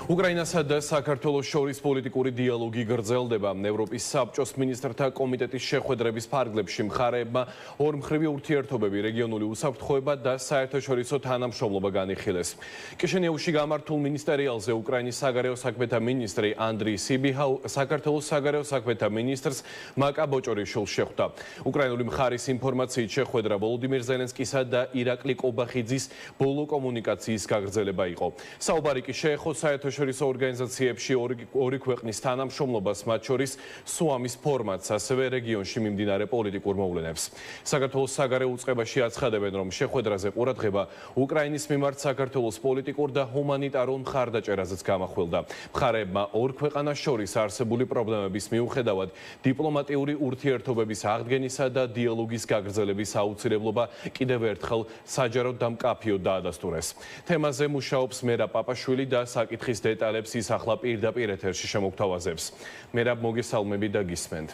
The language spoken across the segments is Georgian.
უკრაინასა და საქართველოს შორის პოლიტიკური დიალოგი გრძელდება. ევროპის საბჭოს მინისტრთა კომიტეტის შეხვედრების ფარგლებში მხარეებმა ორმხრივი ურთიერთობები, რეგიონული უსაფრთხოება და საერთაშორისო თანამშრომლობა განიხილეს. კიშინიოვში გამართულ მინისტერიალზე უკრაინის საგარეო საქმეთა მინისტრი ანდრიი სიბიჰა საქართველოს საგარეო საქმეთა მინისტრს მაკა ბოჭორიშვილს შეხვდა. უკრაინული მხარის ინფორმაციით შეხვედრა ვოლოდიმირ ზელენსკისა და ირაკლი კობახიძის ბოლო კომუნიკაციის გაგრძელება იყო. საუბარი კი შეეხო საერთაშორისო ორგანიზაციებში ორი ქვეყნის თანამშრომლობას, მათ შორის სუამის ფორმატს, ასევე რეგიონში მიმდინარე პოლიტიკურ მოვლენებს. საქართველოს საგარეო უწყებაში აცხადებენ, რომ შეხვედრაზე ყურადღება უკრაინის მიმართ საქართველოს პოლიტიკურ და ჰუმანიტარულ მხარდაჭერაზეც გამახვილდა. მხარეებმა ორ ქვეყანას შორის არსებული პრობლემების მიუხედავად დიპლომატიური ურთიერთობების აღდგენისა და დიალოგის გაგრძელების აუცილებლობა კიდევ ერთხელ საჯაროდ და მკაფიოდ დაადასტურეს. თემაზე მუშაობს მერაბ პაპაშვილი და საკითხის დეტალებს ის ახლა პირდაპირ ეთერში შემოგთავაზებს. მერაბ, მოგესალმები და გისმენთ.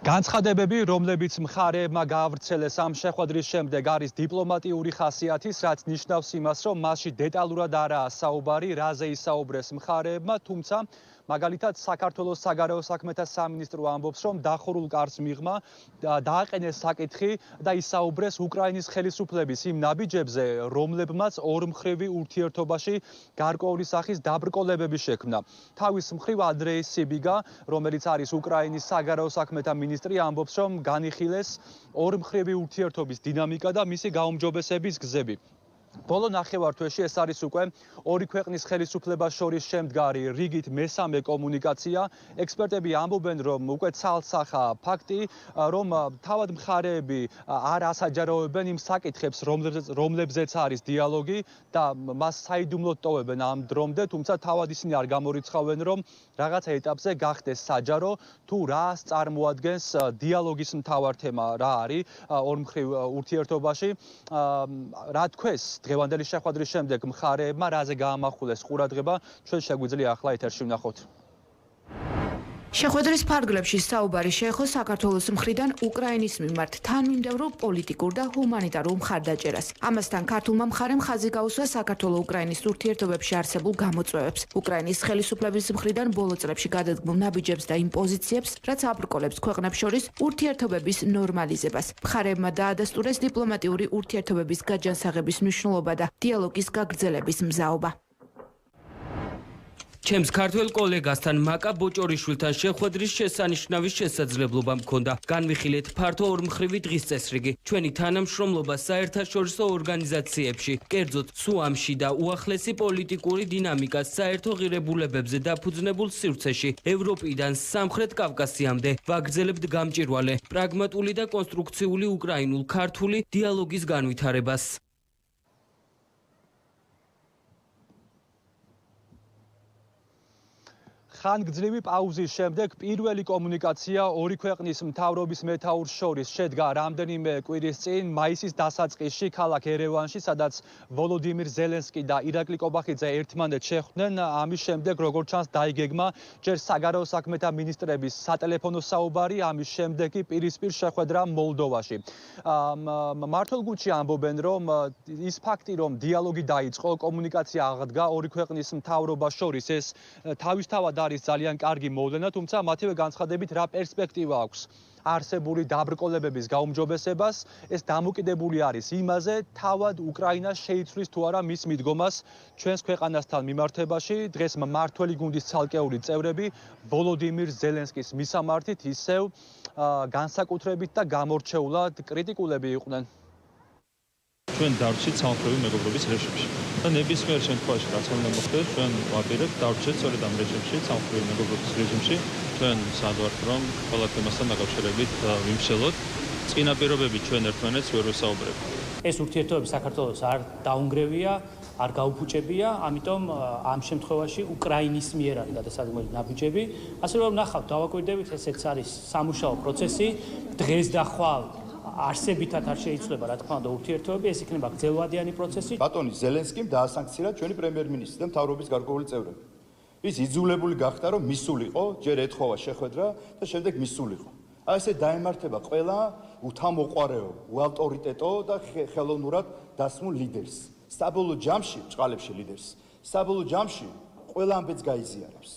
განცხადებები, რომლებიც მხარეებმა გაავრცელეს ამ შეხვედრის შემდეგ, არის დიპლომატიური ხასიათის, რაც ნიშნავს იმას, რომ მასში დეტალურად არაა საუბარი, რაზე ისაუბრეს მხარეებმა, თუმცა მაგალითად საქართველოს საგარეო საქმეთა სამინისტრო ამბობს, რომ დახურულ კარს მიღმა დააყენეს საკითხი და ისაუბრეს უკრაინის ხელისუფლების იმ ნაბიჯებზე, რომლებმაც ორმხრივი ურთიერთობაში გარკვეული სახის დაბრკოლებები შექმნა. თავის მხრივ ანდრეი სიბიგა, რომელიც არის უკრაინის საგარეო საქმეთა მინისტრი, ამბობს, რომ განიხილეს ორმხრივი ურთიერთობის დინამიკა და მისი გაუმჯობესების გზები. ბოლო ნახევართვეში ეს არის უკვე ორი ქვეყნის ხელისუფლებას შორის შემდგარი რიგით მესამე კომუნიკაცია. ექსპერტები ამბობენ, რომ უკვე ცალსახა ფაქტი, რომ თავად მხარეები არ ასაჯაროებენ იმ საკითხებს, რომლებზეც არის დიალოგი და მას საიდუმლოდ ტოვებენ ამ დრომდე, თუმცა თავად ისინი არ გამორიცხავენ, რომ რაღაცა ეტაპზე გახდეს საჯარო, თუ რას წარმოადგენს დიალოგის მთავარ თემა, რა არის ორმხრივ ურთიერთობაში, რა თქვეს დღევანდელი შეხვედრის შემდეგ მხარეებმა, რაზე გაამახვილეს ყურადღება, ჩვენ შეგვიძლია ახლა ეთერში ვნახოთ. შეხვედრის ფარგლებში საუბარი შეეხო საქართველოს მხრიდან უკრაინის მიმართ თანმიმდევრო პოლიტიკურ და ჰუმანიტარულ მხარდაჭერას. ამასთან ქართულმა მხარემ ხაზი გაუსვა საქართველო-უკრაინის ურთიერთობებში არსებულ გამოწვევებს. უკრაინის ხელისუფლების მხრიდან ბოლო წლებში გადადგმულ ნაბიჯებს და იმ პოზიციებს, რაც აბრკოლებს ქვეყნებს შორის ურთიერთობების ნორმალიზებას. მხარეებმა დაადასტურეს დიპლომატიური ურთიერთობების გაჯანსაღების მნიშვნელობა და დიალოგის გაგრძელების მზაობა. ჩემს ქართველ კოლეგასთან მაკა ბოჭორიშვილთან შეხვედრის შესანიშნავი შესაძლებლობა მქონდა. განვიხილეთ ფართო ორმხრივი დღის წესრიგი. ჩვენი თანამშრომლობა საერთაშორისო ორგანიზაციებში, კერძოდ სუამში და უახლესი პოლიტიკური დინამიკას საერთო ღირებულებებზე დაფუძნებულ სივრცეში, ევროპიდან სამხრეთ კავკასიამდე ვაგრძელებთ გამჭირვალე, პრაგმატული და კონსტრუქციული უკრაინულ-ქართული დიალოგის განვითარებას. ხანგრძლივი პაუზის შემდეგ პირველი კომუნიკაცია ორი ქვეყნის მთავრობის მეთაურს შორის შედგა რამდენიმე კვირის წინ მაისის დასაწყისში ქალაქ ერევანში, სადაც ვოლოდიმირ ზელენსკი და ირაკლი კობახიძე ერთმანეთს შეხვდნენ. ამის შემდეგ, როგორც ჩანს, დაიგეგმა ჯერ საგარეო საქმეთა მინისტრების სატელეფონო საუბარი, ამის შემდეგ კი პირისპირ შეხვედრა მოლდოვაში. მმართველ გუნდში ამბობენ, რომ ის ფაქტი, რომ დიალოგი დაიწყო, კომუნიკაცია აღდგა ორი ქვეყნის მთავრობას შორის, ეს თავისთავად არის ძალიან კარგი მოვლენა, თუმცა მათივე განცხადებით რა პერსპექტივა აქვს არსებული დაბრკოლებების გაუმჯობესებას, ეს დამოკიდებული არის იმაზე, თავად უკრაინა შეიცვლის თუ არა მის მიდგომას ჩვენს ქვეყანასთან მიმართებაში. დღეს მმართველი გუნდის ცალკეული წევრები ვოლოდიმირ ზელენსკის მისამართით ისევ განსაკუთრებით და გამორჩეულად კრიტიკულები იყვნენ. ჩვენ დარჩით სამხრეთი მეგობრობის რეჟიმში და ნებისმიერ შემთხვევაში რაც უნდა მოხდეს, ჩვენ ვაპირებთ დარჩეთ სწორედ ამ რეჟიმში, სამხრეთი მეგობრობის რეჟიმში. ჩვენ სადავართ, რომ ყველა თემასთან დაკავშირებით ვიმშელოთ. წინა პირობები ჩვენ ერთმანეთს ვერ ვესაუბრებთ. ეს ურთიერთობები საქართველოს არ დაუნგრევია, არ გაუფუჭებია, ამიტომ ამ შემთხვევაში უკრაინის მიერ არის გადასადგმელი ნაბიჯები. ასე რომ ნახავთ, დავაკვირდებით, ესეც არის სამუშაო პროცესი, დღეს და ხვალ არსებითად არ შეიცვლება რა თქმა უნდა ურთიერთობები, ეს იქნება გრძელვადიანი პროცესი. ბატონი ზელენსკიმ დაასანქცია ჩვენი პრემიერ-მინისტრი და მთავრობის გარკვეული წევრები. ის იძულებული გახდა, რომ მისულიყო, ჯერ ეთხოვა შეხვედრა და შემდეგ მისულიყო. აი ესე დაემართება ყველა უთამოყვარეო, უავტორიტეტო და ხელოვნურად დასმულ ლიდერს. საბოლოო ჯამში, ჭყალებში ლიდერს. საბოლოო ჯამში ყველა ამბეც გაიზიარებს.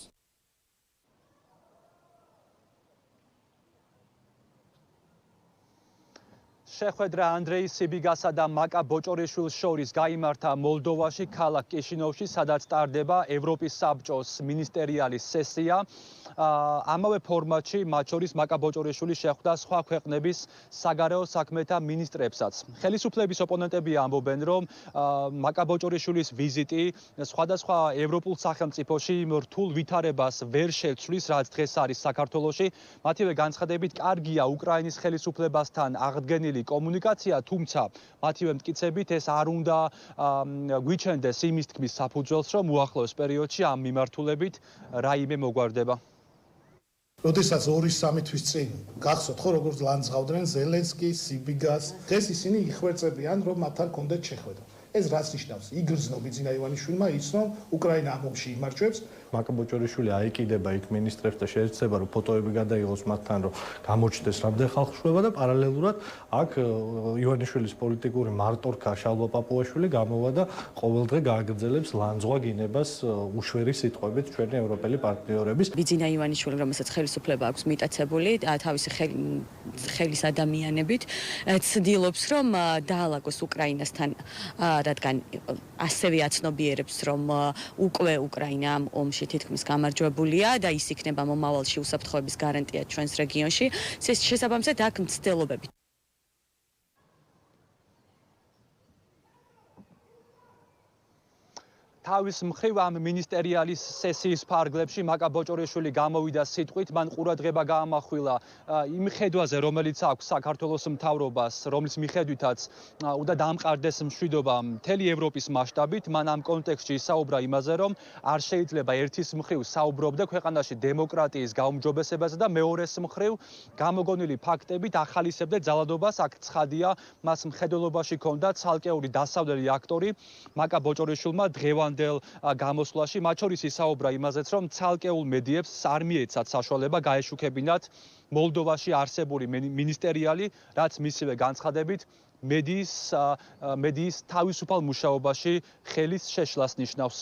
შეხვედრა ანდრეი სიბიგასა და მაკა ბოჭორიშვილის შორის გაიმართა მოლდოვაში, ქალაქ კიშინოვში, სადაც ტარდება ევროპის საბჭოს მინისტერიალის სესია. ამავე ფორმატში მათ შორის მაკა ბოჭორიშვილი შეხვდა სხვა ქვეყნების საგარეო საქმეთა მინისტრებსაც. ხელისუფლების ოპონენტები ამბობენ, რომ მაკა ბოჭორიშვილის ვიზიტი სხვადასხვა ევროპულ სახელმწიფოში რთულ ვითარებას ვერ შეცვლის, რაც დღეს არის საქართველოში. მათივე განცხადებით, კარგია უკრაინის ხელისუფლებასთან აღდგენილი კომუნიკაცია, თუმცა მათივე მტკიცებით ეს არ უნდა გვიჩენდეს იმის თქმის საფუძველს, რომ უახლოეს პერიოდში ამ მიმართულებით რაიმე მოგვარდება. როდესაც 2-3 თვის წინ გახსოვთ ხო როგორც ლანძღავდნენ ზელენსკი, სიბიგას, დღეს ისინი იხვერწებიან რომ მათთან კონდეთ შეხვედრა. ეს რაც ნიშნავს? იგრძნო ბიძინა ივანიშვილმა ის რომ უკრაინა ამ ომში იმარჯვებს. მაკა ბოჭორიშვილი აიკიდება იქ მინისტრებს და შეეცდება რომ ფოტოები გადაიღოს მათთან რომ გამოჩნდეს რამდენ ხალხშუება და პარალელურად აქ ივანიშვილის პოლიტიკური მარტორქა შალვა პაპუაშვილი გამოვა და ყოველდღე გააგრძელებს ლანძღვა გინებას უშვერი სიტყვებით ჩვენი ევროპელი პარტნიორების. ბიძინა ივანიშვილი რომელსაც ხელისუფლება აქვს მიტაცებული თავისი ხელის ადამიანებით ცდილობს რომ დაალაგოს უკრაინასთან რადგან ასევე აცნობიერებს რომ უკვე უკრაინა ამ ომში თითქმის გამარჯვებულია და ის იქნება მომავალში უსაფრთხოების გარანტია ჩვენს რეგიონში. შესაბამისად აქ მცდელობები თავის მხრივ ამ მინისტერიალის სესიის ფარგლებში მაკა ბოჭორიშვილი გამოვიდა სიტყვით, მან ყურადღება გაამახვილა იმ ხედვაზე, რომელიც აქვს საქართველოს მთავრობას, რომლის მიხედვითაც უნდა დაამყარდეს მშვიდობა მთელი ევროპის მასშტაბით. მან ამ კონტექსტში ისაუბრა იმაზე, რომ არ შეიძლება ერთის მხრივ საუბრობდე ქვეყანაში დემოკრატიის გაუმჯობესებაზე და მეორეს მხრივ გამოგონილი ფაქტებით ახალისებდა ძალადობას. აქ ცხადია, მას მხედველობაში ჰქონდა ცალკეული დასავლელი აქტორი მაკა ბოჭორიშვილმა დღევანდელ გამოსვლაში, მათ შორის ისაუბრა იმაზეც, რომ ცალკეულ მედიებს არ მიეცათ საშუალება გაეშუქებინათ მოლდოვაში არსებული მინისტერიალი, რაც მისივე განცხადებით მედიის თავისუფალ მუშაობაში ხელის შეშლას ნიშნავს.